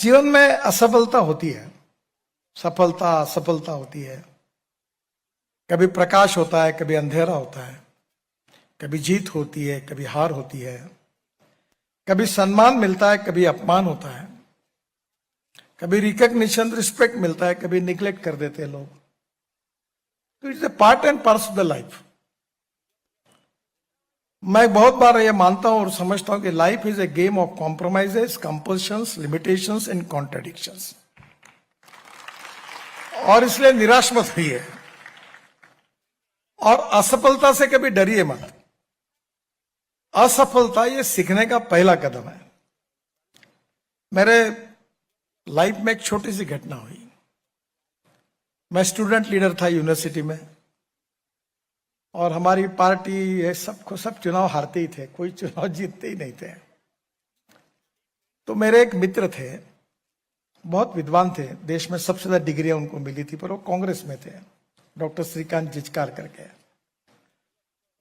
जीवन में असफलता होती है, सफलता असफलता होती है। कभी प्रकाश होता है, कभी अंधेरा होता है, कभी जीत होती है, कभी हार होती है, कभी सम्मान मिलता है, कभी अपमान होता है, कभी रिकॉग्निशन रिस्पेक्ट मिलता है, कभी निग्लेक्ट कर देते हैं लोग। तो it's a part and parcel of the life. मैं बहुत बार ये मानता हूं और समझता हूं कि life is a game of compromises, compulsions, limitations and contradictions. और इसलिए निराश मत होइए और असफलता से कभी डरिए मत। असफलता ये सीखने का पहला कदम है। मेरे लाइफ में एक छोटी सी घटना हुई। मैं स्टूडेंट लीडर था यूनिवर्सिटी में और हमारी पार्टी ये सब चुनाव हारते ही थे, कोई चुनाव जीतते ही नहीं थे। तो मेरे एक मित्र थे, बहुत विद्वान थे, देश में सबसे ज्यादा डिग्रियां उनको मिली थी, पर वो कांग्रेस में थे, डॉक्टर श्रीकांत जिचकार करके।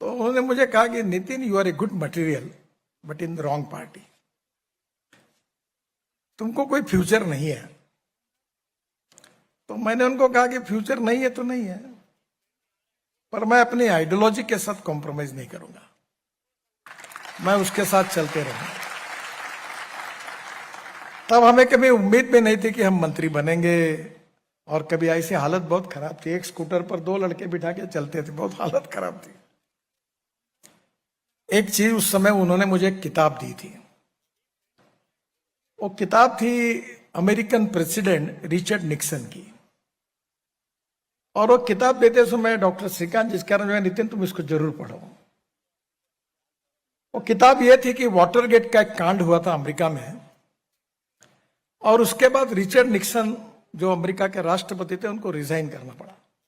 तो उन्होंने मुझे कहा कि Nitin, you are a good material but in the wrong party. तुमको कोई फ्यूचर नहीं है। तो मैंने उनको कहा कि फ्यूचर नहीं है तो नहीं है, पर मैं अपनी आइडियोलॉजी के साथ कॉम्प्रोमाइज नहीं करूंगा, मैं उसके साथ चलते रहूंगा। तब हमें कभी उम्मीद भी नहीं थी कि हम मंत्री बनेंगे, और कभी ऐसी हालत बहुत खराब थी, एक स्कूटर पर 2 लड़के बिठा के चलते थे, बहुत हालत खराब थी। एक चीज उस समय उन्होंने मुझे एक किताब दी थी। वो किताब थी अमेरिकन प्रेसिडेंट रिचर्ड निक्सन की, और वो किताब देते समय डॉक्टर श्रीकांत जिचकार ने, नितिन तुम इसको जरूर पढ़ो। वो किताब ये थी कि वाटरगेट का एक कांड हुआ था अमेरिका में, और उसके बाद रिचर्ड निक्सन जो अमेरिका के राष्ट्रपति थे, उनको रिजाइन करना पड़ा।